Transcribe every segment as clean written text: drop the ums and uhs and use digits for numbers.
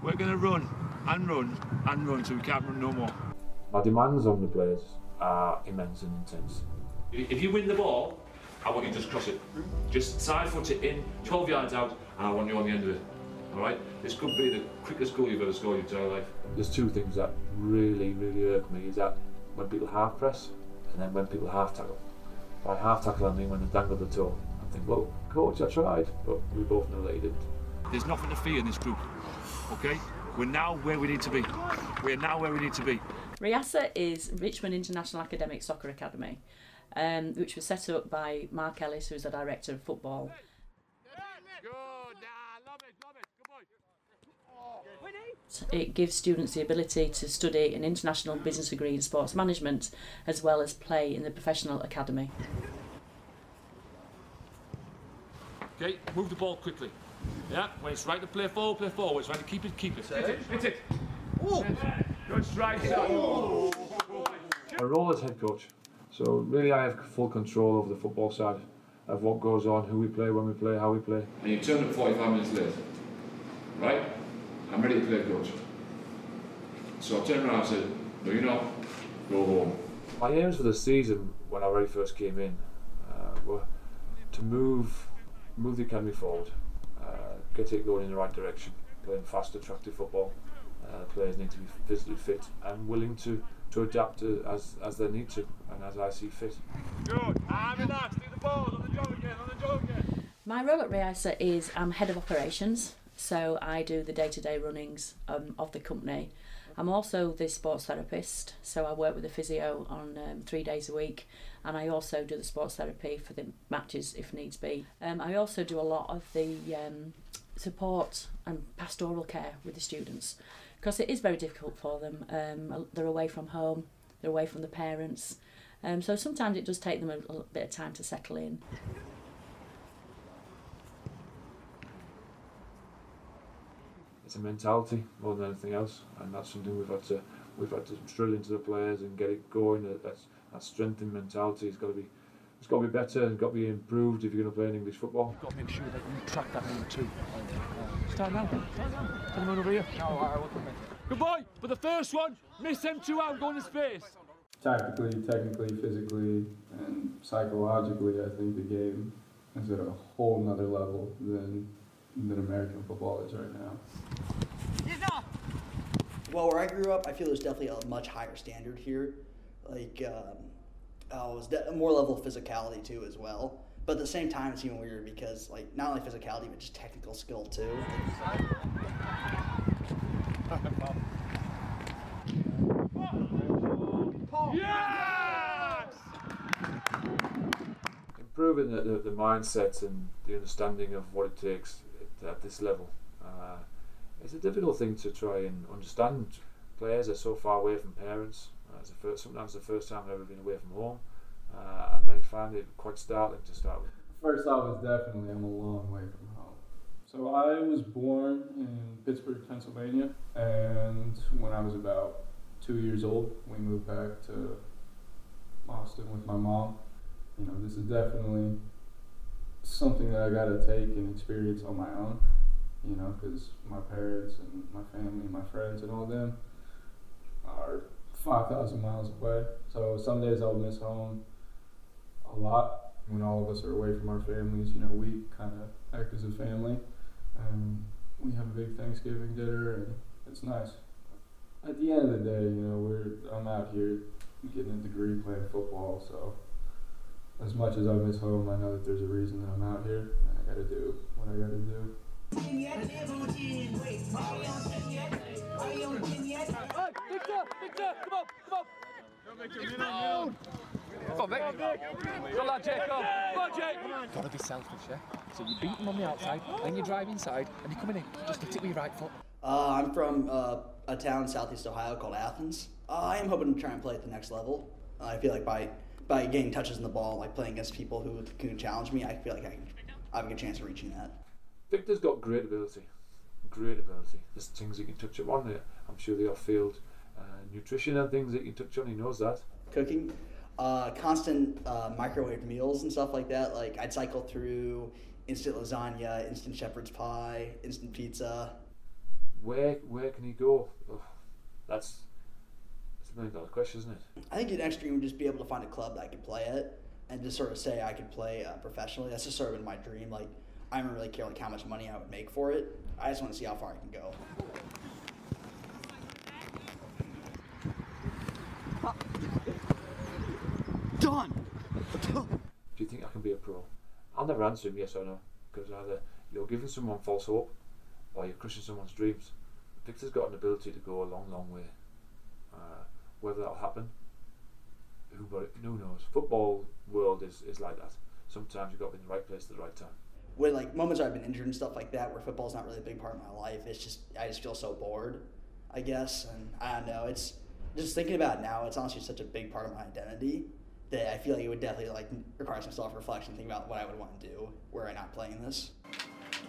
We're going to run and run and run till we can't run no more. My demands on the players are immense and intense. If you win the ball, I want you to just cross it. Just side foot it in, 12 yards out, and I want you on the end of it. All right? This could be the quickest goal you've ever scored in your entire life. There's two things that really irk me, is that when people half press and then when people half tackle. By half tackle I mean when they dangle the toe. I think, well, coach, I tried, but we both know that he didn't. There's nothing to fear in this group, okay? We're now where we need to be. We're now where we need to be. RIASA is Richmond International Academic Soccer Academy, which was set up by Mark Ellis, who's the director of football. It gives students the ability to study an international business degree in sports management, as well as play in the professional academy. Okay, move the ball quickly. Yeah, when it's right to play forward, play forward. It's right to keep it, keep it. Hit it. Ooh. Good strike, sir. My role as head coach, so really I have full control over the football side of what goes on, who we play, when we play, how we play. And you turn up 45 minutes late, right? I'm ready to play, coach. So I turned around and said, no, you're not. Go home. My aims for the season, when I very first came in, were to move the academy forward, get it going in the right direction, playing fast, attractive football. Players need to be physically fit and willing to adapt as they need to and as I see fit. Good. Relax. Do the ball on the jog again. My role at RIASA is I'm head of operations, so I do the day-to-day runnings of the company. I'm also the sports therapist, so I work with the physio on 3 days a week, and I also do the sports therapy for the matches if needs be. I also do a lot of the support and pastoral care with the students, because it is very difficult for them. They're away from home, they're away from the parents, so sometimes it does take them a little bit of time to settle in. It's a mentality more than anything else, and that's something we've had to drill into the players and get it going. That strength in mentality has got to be better and got to be improved if you're going to play in English football. You've got to make sure that you track that number 2. Start now. Come on over here. No, I will come in. Good boy. But the first one, miss them 2 out, go in the space. Tactically, technically, physically, and psychologically, I think the game is at a whole nother level than American football is right now. Well, where I grew up, I feel there's definitely a much higher standard here. Like, it was more level of physicality too as well. But at the same time, it's even weird because, like, not only physicality, but just technical skill too. Yes! Improving the mindset and the understanding of what it takes at this level. It's a difficult thing to try and understand. Players are so far away from parents. Sometimes the first time they've ever been away from home, and they find it quite startling to start with. First off, is definitely I'm a long way from home. So I was born in Pittsburgh, Pennsylvania, and when I was about 2 years old, we moved back to Boston with my mom. You know, this is definitely something that I got to take and experience on my own. You know, because my parents and my family and my friends and all them are 5,000 miles away. So some days I'll miss home a lot. When all of us are away from our families, you know, we kind of act as a family. And we have a big Thanksgiving dinner, and it's nice. At the end of the day, you know, I'm out here getting a degree playing football. So as much as I miss home, I know that there's a reason that I'm out here, and I got to do what I got to do. Come on, Vic. Go on, Jake. Come on, Jake. You've got to be selfish, yeah? So you beat them on the outside, then you drive inside, and you're coming in. Just hit it with your right foot. I'm from a town in southeast Ohio called Athens. I am hoping to try and play at the next level. I feel like by getting touches in the ball, like playing against people who can challenge me, I feel like I have a good chance of reaching that. Victor's got great ability. There's things he can touch upon there. I'm sure the off-field nutrition and things that you can touch on, he knows that. Cooking, constant microwave meals and stuff like that. Like, I'd cycle through instant lasagna, instant shepherd's pie, instant pizza. where can he go? Oh, that's a $1 million question, isn't it? I think the next dream would just be able to find a club that I could play at, and just sort of say I could play professionally. That's just sort of been my dream. Like, I don't really care like how much money I would make for it. I just want to see how far I can go. Done. Do you think I can be a pro? I'll never answer him yes or no, because either you're giving someone false hope or you're crushing someone's dreams. Victor's got an ability to go a long, long way. Whether that'll happen, who knows? Football world is like that. Sometimes you've got to be in the right place at the right time. When like moments where I've been injured and stuff like that, where football's not really a big part of my life, I just feel so bored, I guess. And I don't know, it's just thinking about it now, it's honestly such a big part of my identity that I feel like it would definitely like require some self-reflection, think about what I would want to do were I not playing this.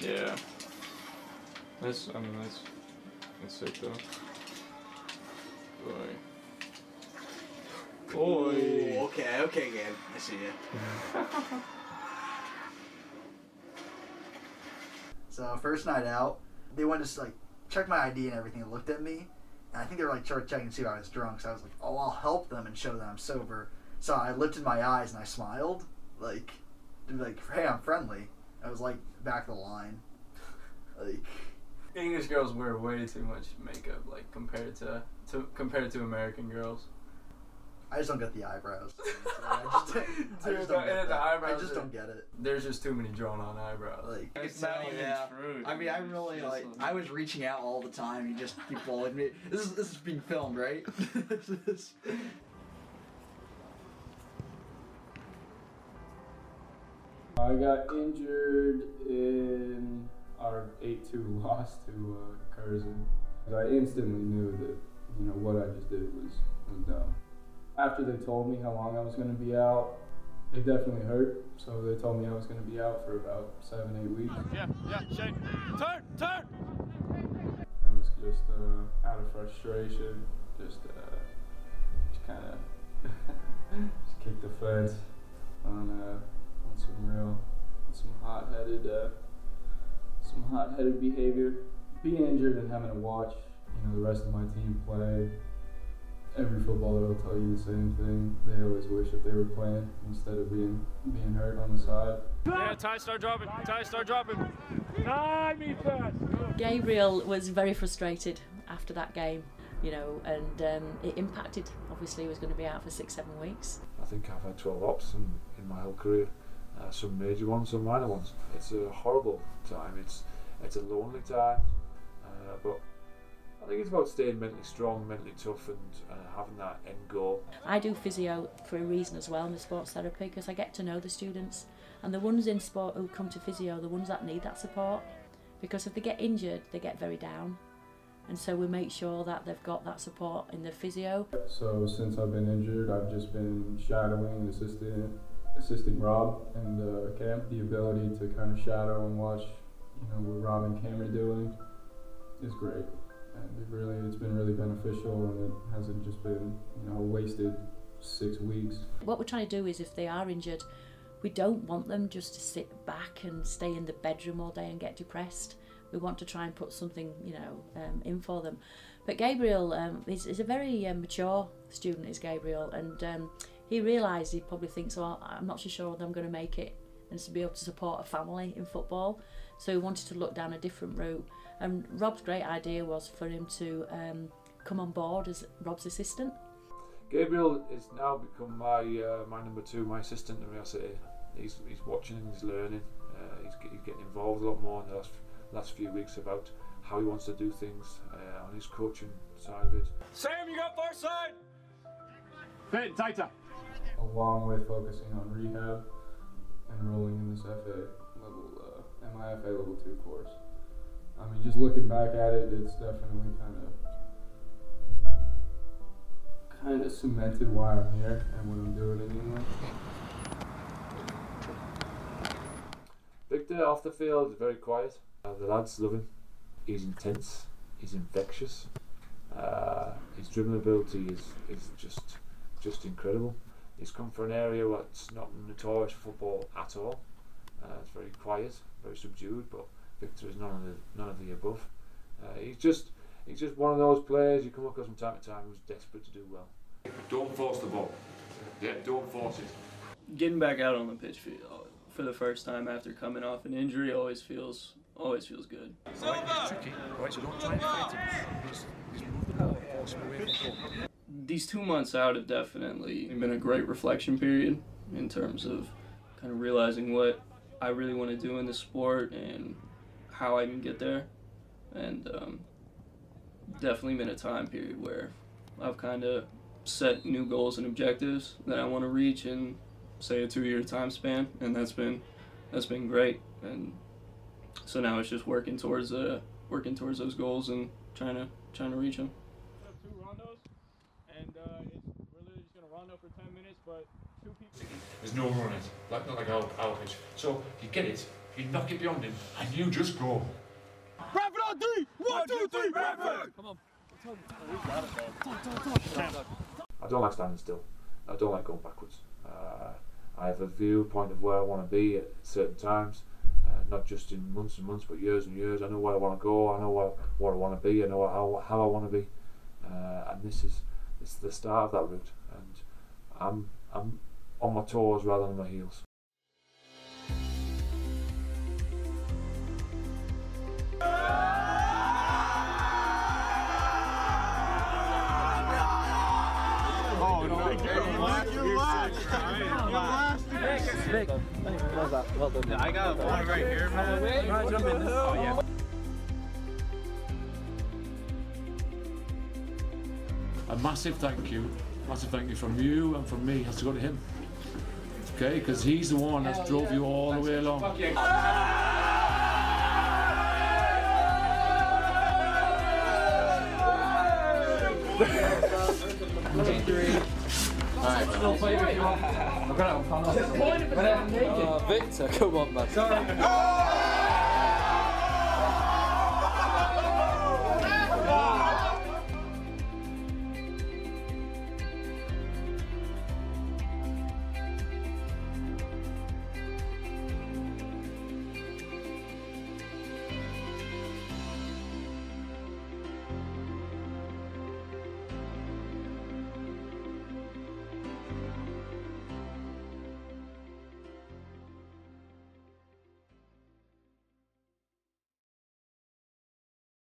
Yeah. That's sick though. Boy. Ooh, okay, Gabe. I see you. So first night out, they went to like check my ID and everything and looked at me. And I think they were like checking to see if I was drunk. So I was like, oh, I'll help them and show them I'm sober. So I lifted my eyes and I smiled, like, to be like, hey, I'm friendly. I was like back of the line. Like, English girls wear way too much makeup, like compared to American girls. I just don't get the eyebrows. I just don't get it. There's just too many drawn on eyebrows. Like, It's not even true. I mean, I really like. I was reaching out all the time. You just keep following me. This is being filmed, right? I got injured in our 8-2 loss to Curzon. I instantly knew that what I just did was dumb. After they told me how long I was going to be out, it definitely hurt. So they told me I was going to be out for about 7-8 weeks. Yeah, shake. Turn! I was just out of frustration, just kind of just kicked the fence on some hot-headed behavior. Being injured and having to watch, the rest of my team play. Every footballer will tell you the same thing. They always wish that they were playing instead of being hurt on the side. Yeah, Ty, start dropping. Time, fast. Gabriel was very frustrated after that game, and it impacted. Obviously, he was going to be out for 6-7 weeks. I think I've had 12 ops in my whole career. Some major ones, some minor ones. It's a horrible time. It's a lonely time, but I think it's about staying mentally strong, mentally tough, and having that end goal. I do physio for a reason as well in the sports therapy, because I get to know the students, and the ones in sport who come to physio, the ones that need that support, because if they get injured, they get very down, and so we make sure that they've got that support in the physio. So since I've been injured, I've just been shadowing and assisting Rob and Cam. The ability to kind of shadow and watch, what Rob and Cam are doing is great. And it's been really beneficial, and it hasn't just been, wasted 6 weeks. What we're trying to do is, if they are injured, we don't want them just to sit back and stay in the bedroom all day and get depressed. We want to try and put something, in for them. But Gabriel is a very mature student, is Gabriel, and he realised, he probably thinks, well, I'm not so sure that I'm going to make it and to be able to support a family in football. So he wanted to look down a different route. And Rob's great idea was for him to come on board as Rob's assistant. Gabriel has now become my number 2, my assistant at RIASA. He's watching and he's learning. He's getting involved a lot more in the last few weeks about how he wants to do things on his coaching side of it. Sam, you got far side. Fit, tighter. Along with focusing on rehab, enrolling in this MIFA level 2 course. I mean, just looking back at it, it's definitely kind of cemented why I'm here and what I'm doing in England. Victor off the field is very quiet. The lads love him. He's intense. He's infectious. His dribbling ability is just incredible. He's come from an area that's not notorious for football at all. It's very quiet, very subdued, but Victor is none of the above. He's just one of those players you come across from time to time who's desperate to do well. Don't force the ball. Yeah, don't force it. Getting back out on the pitch for the first time after coming off an injury always feels good. Right, it's tricky. Right, so don't try and fight him. Just move the ball, force him away from the ball. These 2 months out have definitely been a great reflection period in terms of kind of realizing what I really want to do in the sport and how I can get there. And definitely been a time period where I've kind of set new goals and objectives that I want to reach in, say, a 2-year time span, and that's been great. And so now it's just working towards those goals and trying to reach them. 2 rondos, and we're literally just gonna rondo for 10 minutes, but 2 people. There's no run it, not like our pitch. So you get it, you knock it beyond him, and you just go. Bradford on 3! 1, 2, 3, Bradford! Come on. I don't like standing still. I don't like going backwards. I have a viewpoint of where I want to be at certain times, not just in months and months, but years and years. I know where I want to go. I know what I want to be. I know how I want to be, and this is the start of that route. And I'm on my toes rather than my heels. Well done. I got one right here, man. Jump in. Oh, yeah. A massive thank you from you and from me has to go to him. Okay, because he's the one that drove you all the way along. Victor, come on, man. Sorry.